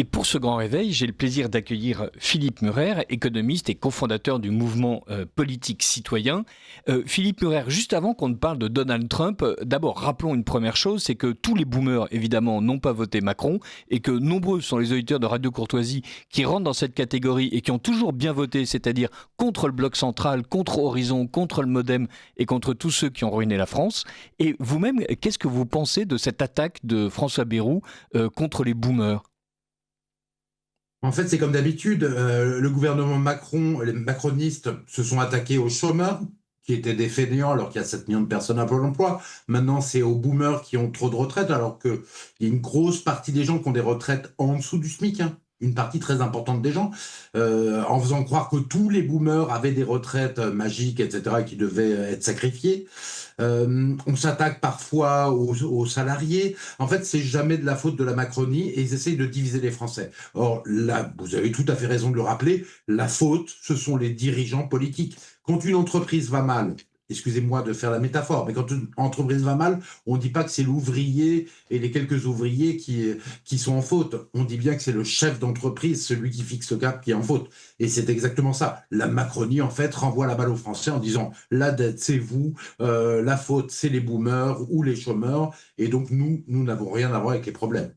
Et pour ce grand réveil, j'ai le plaisir d'accueillir Philippe Murer, économiste et cofondateur du mouvement politique citoyen. Philippe Murer, juste avant qu'on ne parle de Donald Trump, d'abord rappelons une première chose, c'est que tous les boomers, évidemment, n'ont pas voté Macron et que nombreux sont les auditeurs de Radio Courtoisie qui rentrent dans cette catégorie et qui ont toujours bien voté, c'est-à-dire contre le bloc central, contre Horizon, contre le Modem et contre tous ceux qui ont ruiné la France. Et vous-même, qu'est-ce que vous pensez de cette attaque de François Bayrou contre les boomers ? En fait, c'est comme d'habitude, le gouvernement Macron, les macronistes se sont attaqués aux chômeurs, qui étaient des fainéants alors qu'il y a 7 millions de personnes à Pôle emploi. Maintenant, c'est aux boomers qui ont trop de retraites, alors qu'il y a une grosse partie des gens qui ont des retraites en dessous du SMIC, hein. Une partie très importante des gens, en faisant croire que tous les boomers avaient des retraites magiques, etc., qui devaient être sacrifiées. On s'attaque parfois aux salariés. En fait, c'est jamais de la faute de la Macronie et ils essayent de diviser les Français. Or, là, vous avez tout à fait raison de le rappeler, la faute, ce sont les dirigeants politiques. Quand une entreprise va mal, excusez-moi de faire la métaphore, mais quand une entreprise va mal, on ne dit pas que c'est l'ouvrier et les quelques ouvriers qui sont en faute. On dit bien que c'est le chef d'entreprise, celui qui fixe le cap, qui est en faute. Et c'est exactement ça. La Macronie, en fait, renvoie la balle aux Français en disant la dette, c'est vous, la faute, c'est les boomers ou les chômeurs, et donc nous n'avons rien à voir avec les problèmes.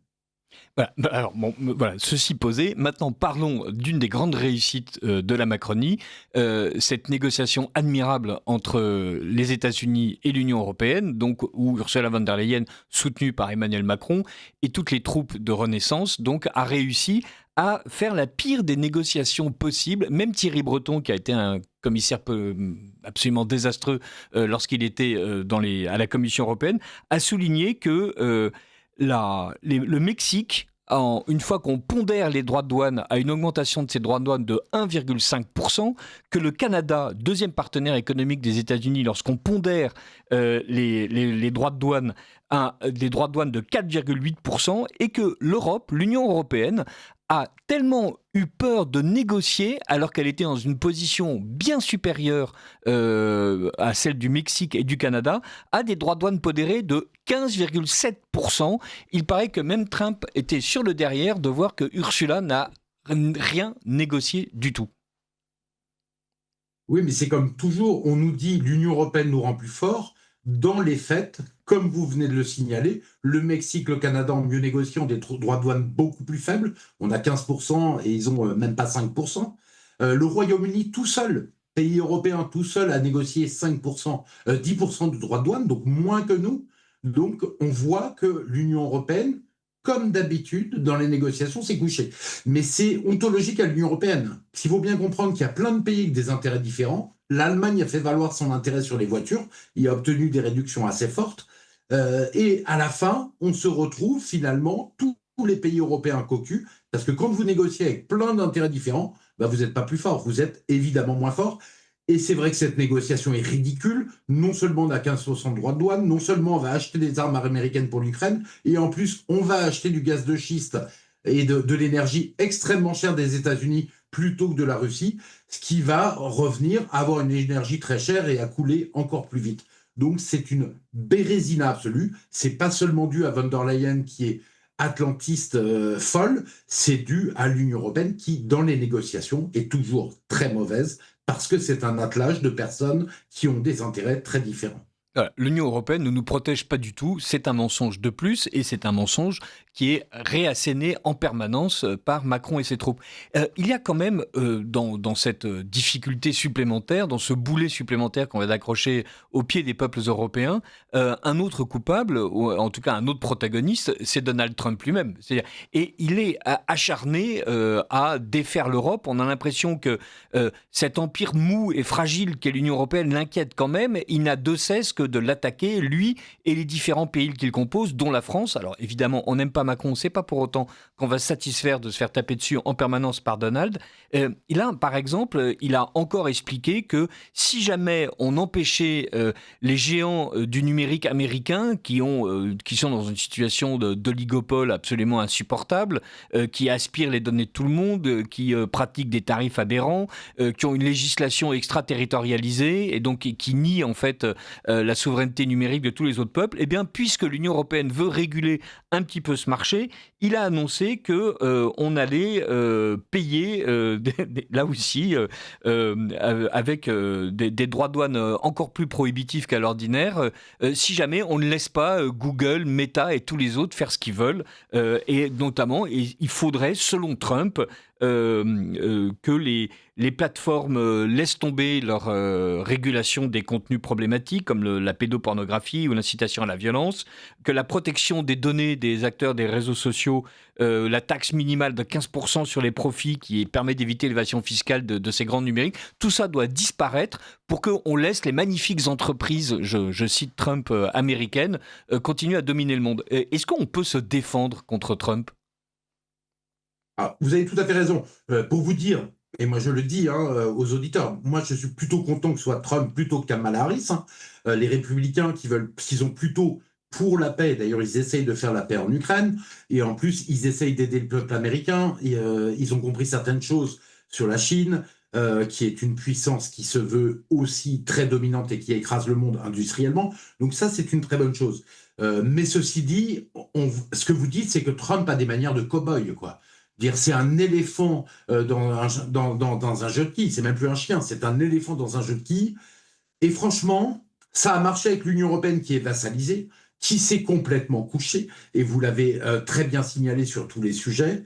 Voilà. Alors, bon, voilà, ceci posé, maintenant parlons d'une des grandes réussites de la Macronie, cette négociation admirable entre les États-Unis et l'Union européenne, donc où Ursula von der Leyen, soutenue par Emmanuel Macron, et toutes les troupes de Renaissance, donc, a réussi à faire la pire des négociations possibles. Même Thierry Breton, qui a été un commissaire absolument désastreux lorsqu'il était à la Commission européenne, a souligné que le Mexique, une fois qu'on pondère les droits de douane à une augmentation de ces droits de douane de 1,5%, que le Canada, deuxième partenaire économique des États-Unis, lorsqu'on pondère les droits de douane à des droits de douane de 4,8%, et que l'Europe, l'Union européenne, a tellement eu peur de négocier, alors qu'elle était dans une position bien supérieure à celle du Mexique et du Canada, à des droits de douane pondérés de 15,7%. Il paraît que même Trump était sur le derrière de voir que Ursula n'a rien négocié du tout. Oui, mais c'est comme toujours, on nous dit l'Union européenne nous rend plus forts. Dans les faits, comme vous venez de le signaler, le Mexique, le Canada ont mieux négocié, ont des droits de douane beaucoup plus faibles. On a 15% et ils ont même pas 5%. Le Royaume-Uni tout seul, pays européen tout seul, a négocié 5%, 10% de droits de douane, donc moins que nous. Donc on voit que l'Union européenne, comme d'habitude, dans les négociations, s'est couchée. Mais c'est ontologique à l'Union européenne. Il faut bien comprendre qu'il y a plein de pays avec des intérêts différents. L'Allemagne a fait valoir son intérêt sur les voitures, il a obtenu des réductions assez fortes, et à la fin, on se retrouve finalement tous les pays européens cocus, parce que quand vous négociez avec plein d'intérêts différents, bah vous n'êtes pas plus fort, vous êtes évidemment moins fort. Et c'est vrai que cette négociation est ridicule. Non seulement on a 15% de droits de douane, non seulement on va acheter des armes américaines pour l'Ukraine, et en plus on va acheter du gaz de schiste et de l'énergie extrêmement chère des États-Unis plutôt que de la Russie, ce qui va revenir à avoir une énergie très chère et à couler encore plus vite. Donc c'est une bérésina absolue. C'est pas seulement dû à von der Leyen qui est atlantiste folle, c'est dû à l'Union européenne qui, dans les négociations, est toujours très mauvaise parce que c'est un attelage de personnes qui ont des intérêts très différents. Voilà, l'Union européenne ne nous protège pas du tout, c'est un mensonge de plus, et c'est un mensonge qui est réasséné en permanence par Macron et ses troupes. Il y a quand même dans cette difficulté supplémentaire, dans ce boulet supplémentaire qu'on va accrocher au pied des peuples européens, un autre coupable, ou en tout cas un autre protagoniste, c'est Donald Trump lui-même. Et il est acharné à défaire l'Europe. On a l'impression que cet empire mou et fragile qu'est l'Union européenne l'inquiète quand même. Il n'a de cesse que de l'attaquer, lui et les différents pays qu'il compose, dont la France. Alors évidemment, on n'aime pas Macron, c'est pas pour autant qu'on va se satisfaire de se faire taper dessus en permanence par Donald. Par exemple, il a encore expliqué que si jamais on empêchait les géants du numérique américain qui sont dans une situation d'oligopole absolument insupportable, qui aspirent les données de tout le monde, qui pratiquent des tarifs aberrants, qui ont une législation extraterritorialisée et donc qui nie en fait la la souveraineté numérique de tous les autres peuples. Eh bien, puisque l'Union européenne veut réguler un petit peu ce marché, il a annoncé que on allait payer là aussi avec des droits de douane encore plus prohibitifs qu'à l'ordinaire, si jamais on ne laisse pas Google, Meta et tous les autres faire ce qu'ils veulent. Et notamment, il faudrait, selon Trump, que les plateformes laissent tomber leur régulation des contenus problématiques comme la pédopornographie ou l'incitation à la violence, que la protection des données des acteurs des réseaux sociaux, la taxe minimale de 15% sur les profits qui permet d'éviter l'évasion fiscale de ces grands numériques, tout ça doit disparaître pour qu'on laisse les magnifiques entreprises, je cite Trump, américaines, continuer à dominer le monde. Est-ce qu'on peut se défendre contre Trump ? Ah, vous avez tout à fait raison. Pour vous dire, et moi je le dis aux auditeurs, moi je suis plutôt content que ce soit Trump plutôt que Kamala Harris. Les républicains qui sont plutôt pour la paix, d'ailleurs ils essayent de faire la paix en Ukraine, et en plus ils essayent d'aider le peuple américain, et ils ont compris certaines choses sur la Chine, qui est une puissance qui se veut aussi très dominante et qui écrase le monde industriellement. Donc ça c'est une très bonne chose. Mais ceci dit, ce que vous dites, c'est que Trump a des manières de cow-boy, quoi. Dire c'est un éléphant dans un jeu de quilles, c'est même plus un chien, c'est un éléphant dans un jeu de quilles. Et franchement, ça a marché avec l'Union européenne qui est vassalisée, qui s'est complètement couchée, et vous l'avez très bien signalé sur tous les sujets,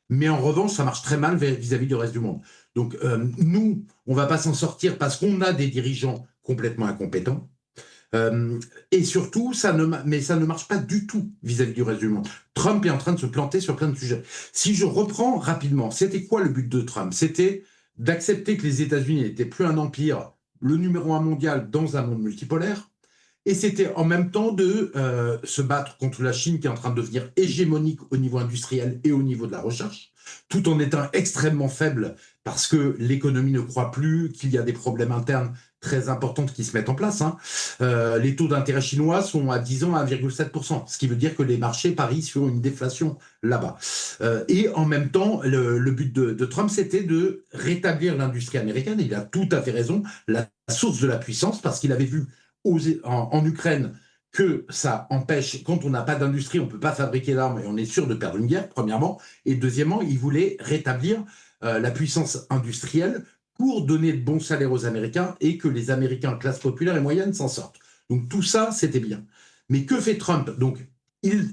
mais en revanche, ça marche très mal vis-à-vis du reste du monde. Donc nous, on ne va pas s'en sortir parce qu'on a des dirigeants complètement incompétents. Et surtout, ça ne marche pas du tout vis-à-vis du reste du monde. Trump est en train de se planter sur plein de sujets. Si je reprends rapidement, c'était quoi le but de Trump? C'était d'accepter que les États-Unis n'étaient plus un empire, le numéro 1 mondial dans un monde multipolaire, et c'était en même temps de se battre contre la Chine qui est en train de devenir hégémonique au niveau industriel et au niveau de la recherche, tout en étant extrêmement faible parce que l'économie ne croît plus, qu'il y a des problèmes internes très importantes qui se mettent en place. Les taux d'intérêt chinois sont à 10 ans à 1,7%, ce qui veut dire que les marchés parient sur une déflation là-bas. Et en même temps, le but de Trump, c'était de rétablir l'industrie américaine. Il a tout à fait raison, la source de la puissance, parce qu'il avait vu en Ukraine que ça empêche, quand on n'a pas d'industrie, on ne peut pas fabriquer d'armes et on est sûr de perdre une guerre, premièrement. Et deuxièmement, il voulait rétablir la puissance industrielle pour donner de bons salaires aux Américains et que les Américains, classe populaire et moyenne, s'en sortent. Donc tout ça, c'était bien. Mais que fait Trump? Donc, il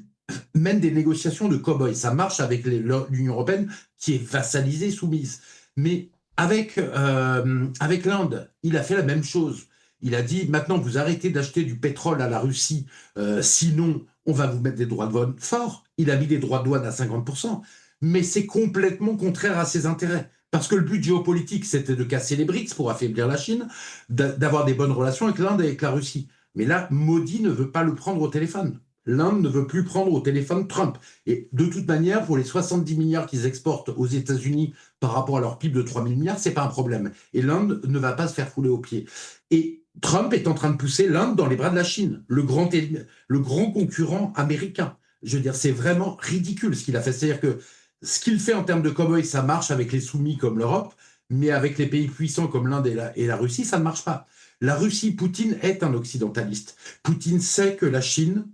mène des négociations de cow-boy. Ça marche avec l'Union européenne qui est vassalisée, soumise. Mais avec l'Inde, il a fait la même chose. Il a dit, maintenant, vous arrêtez d'acheter du pétrole à la Russie, sinon, on va vous mettre des droits de douane forts. Il a mis des droits de douane à 50%, mais c'est complètement contraire à ses intérêts. Parce que le but géopolitique, c'était de casser les BRICS pour affaiblir la Chine, d'avoir des bonnes relations avec l'Inde et avec la Russie. Mais là, Modi ne veut pas le prendre au téléphone. L'Inde ne veut plus prendre au téléphone Trump. Et de toute manière, pour les 70 milliards qu'ils exportent aux États-Unis par rapport à leur PIB de 3 000 milliards, c'est pas un problème. Et l'Inde ne va pas se faire fouler aux pieds. Et Trump est en train de pousser l'Inde dans les bras de la Chine, le grand concurrent américain. Je veux dire, c'est vraiment ridicule ce qu'il a fait. C'est-à-dire que ce qu'il fait en termes de cow-boy, ça marche avec les soumis comme l'Europe, mais avec les pays puissants comme l'Inde et la Russie, ça ne marche pas. La Russie, Poutine est un occidentaliste. Poutine sait que la Chine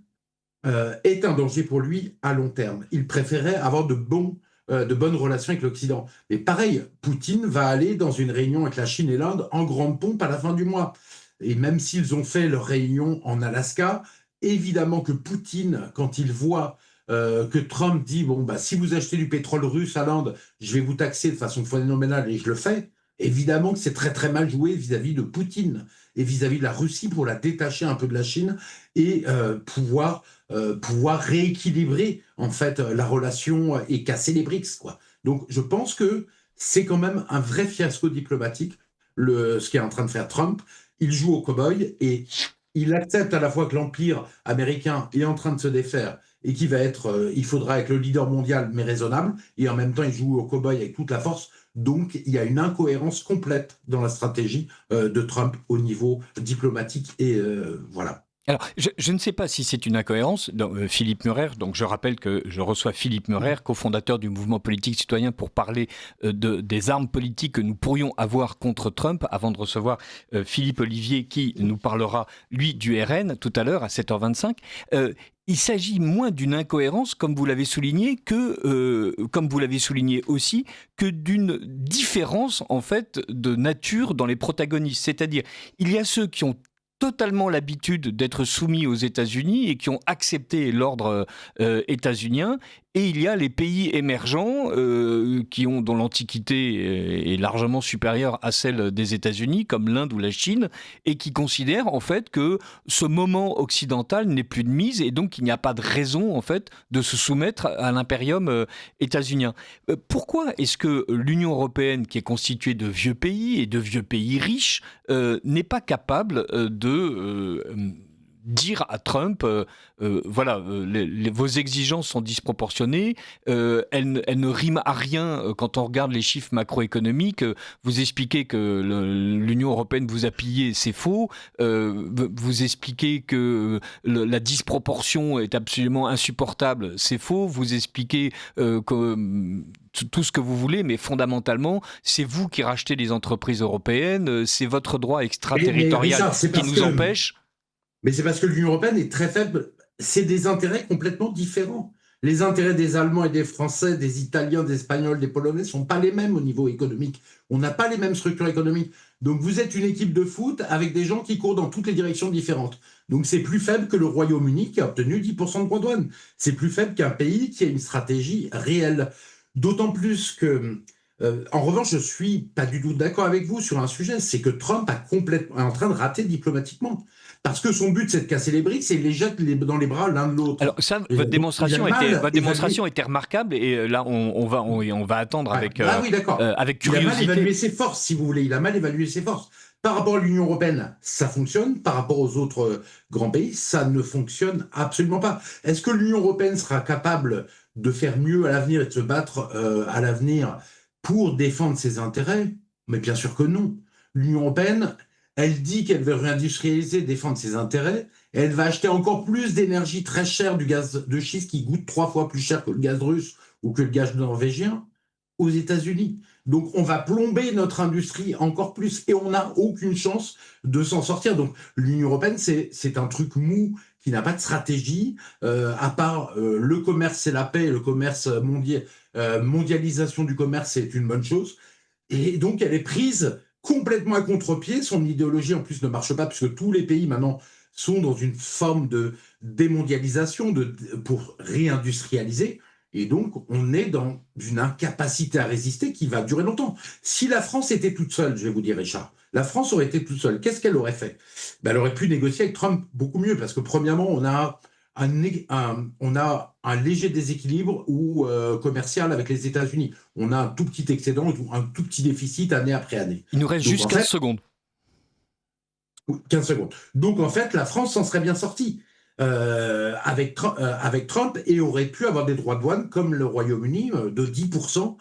est un danger pour lui à long terme. Il préférait avoir de bonnes relations avec l'Occident. Mais pareil, Poutine va aller dans une réunion avec la Chine et l'Inde en grande pompe à la fin du mois. Et même s'ils ont fait leur réunion en Alaska, évidemment que Poutine, quand il voit que Trump dit, bon, bah, si vous achetez du pétrole russe à l'Inde, je vais vous taxer de façon phénoménale et je le fais, évidemment que c'est très très mal joué vis-à-vis de Poutine et vis-à-vis de la Russie pour la détacher un peu de la Chine et pouvoir rééquilibrer en fait la relation et casser les BRICS, quoi. Donc je pense que c'est quand même un vrai fiasco diplomatique ce qu'est en train de faire Trump. Il joue au cow-boy et il accepte à la fois que l'empire américain est en train de se défaire et qui va être, il faudra être le leader mondial mais raisonnable, et en même temps il joue au cow-boy avec toute la force. Donc il y a une incohérence complète dans la stratégie de Trump au niveau diplomatique et voilà. Alors, je ne sais pas si c'est une incohérence. Philippe Murer, donc je rappelle que je reçois Philippe Murer, cofondateur du mouvement politique citoyen, pour parler des armes politiques que nous pourrions avoir contre Trump, avant de recevoir Philippe Olivier, qui nous parlera, lui, du RN, tout à l'heure, à 7h25. Il s'agit moins d'une incohérence, comme vous l'avez souligné, comme vous l'avez souligné aussi, que d'une différence, en fait, de nature dans les protagonistes. C'est-à-dire, il y a ceux qui ont totalement l'habitude d'être soumis aux États-Unis et qui ont accepté l'ordre états-unien. Et il y a les pays émergents dont l'antiquité est largement supérieure à celle des États-Unis, comme l'Inde ou la Chine, et qui considèrent en fait que ce moment occidental n'est plus de mise et donc il n'y a pas de raison en fait de se soumettre à l'impérium états-unien. Pourquoi est-ce que l'Union européenne, qui est constituée de vieux pays et de vieux pays riches, n'est pas capable de dire à Trump, voilà, vos exigences sont disproportionnées, elles ne riment à rien quand on regarde les chiffres macroéconomiques, vous expliquez que l'Union européenne vous a pillé, c'est faux, vous expliquez que la disproportion est absolument insupportable, c'est faux, vous expliquez que tout ce que vous voulez, mais fondamentalement, c'est vous qui rachetez les entreprises européennes, c'est votre droit extraterritorial qui nous empêche. Mais c'est parce que l'Union européenne est très faible. C'est des intérêts complètement différents. Les intérêts des Allemands et des Français, des Italiens, des Espagnols, des Polonais ne sont pas les mêmes au niveau économique. On n'a pas les mêmes structures économiques. Donc vous êtes une équipe de foot avec des gens qui courent dans toutes les directions différentes. Donc c'est plus faible que le Royaume-Uni qui a obtenu 10% de droits de douane. C'est plus faible qu'un pays qui a une stratégie réelle. D'autant plus que, en revanche, je suis pas du tout d'accord avec vous sur un sujet, c'est que Trump est en train de rater diplomatiquement. Parce que son but, c'est de casser les briques et il les jette dans les bras l'un de l'autre. Alors ça, votre démonstration était remarquable et là, on va attendre avec oui, d'accord. Avec curiosité. Il a mal évalué ses forces, si vous voulez. Il a mal évalué ses forces. Par rapport à l'Union européenne, ça fonctionne. Par rapport aux autres grands pays, ça ne fonctionne absolument pas. Est-ce que l'Union européenne sera capable de faire mieux à l'avenir et de se battre à l'avenir pour défendre ses intérêts? Mais bien sûr que non. L'Union européenne, elle dit qu'elle veut réindustrialiser, défendre ses intérêts, et elle va acheter encore plus d'énergie très chère, du gaz de schiste qui coûte 3 fois plus cher que le gaz russe ou que le gaz norvégien aux États-Unis. Donc on va plomber notre industrie encore plus et on n'a aucune chance de s'en sortir. Donc l'Union européenne, c'est un truc mou qui n'a pas de stratégie, à part le commerce, c'est la paix, le commerce mondialisation du commerce, c'est une bonne chose. Et donc elle est prise complètement à contre-pied. Son idéologie, en plus, ne marche pas, puisque tous les pays, maintenant, sont dans une forme de démondialisation pour réindustrialiser. Et donc, on est dans une incapacité à résister qui va durer longtemps. Si la France était toute seule, je vais vous dire, Richard, la France aurait été toute seule, qu'est-ce qu'elle aurait fait? Elle aurait pu négocier avec Trump beaucoup mieux, parce que premièrement, on a un léger déséquilibre commercial avec les États-Unis. On a un tout petit excédent, un tout petit déficit année après année. Il nous reste juste 15 secondes. 15 secondes. Donc en fait, la France s'en serait bien sortie avec Trump et aurait pu avoir des droits de douane comme le Royaume-Uni de 10%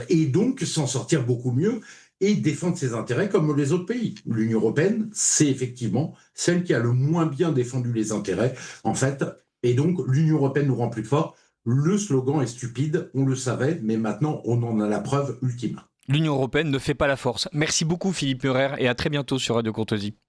et donc s'en sortir beaucoup mieux et défendre ses intérêts comme les autres pays. L'Union européenne, c'est effectivement celle qui a le moins bien défendu les intérêts, en fait, et donc l'Union européenne nous rend plus forts. Le slogan est stupide, on le savait, mais maintenant on en a la preuve ultime. L'Union européenne ne fait pas la force. Merci beaucoup Philippe Murer et à très bientôt sur Radio Courtoisie.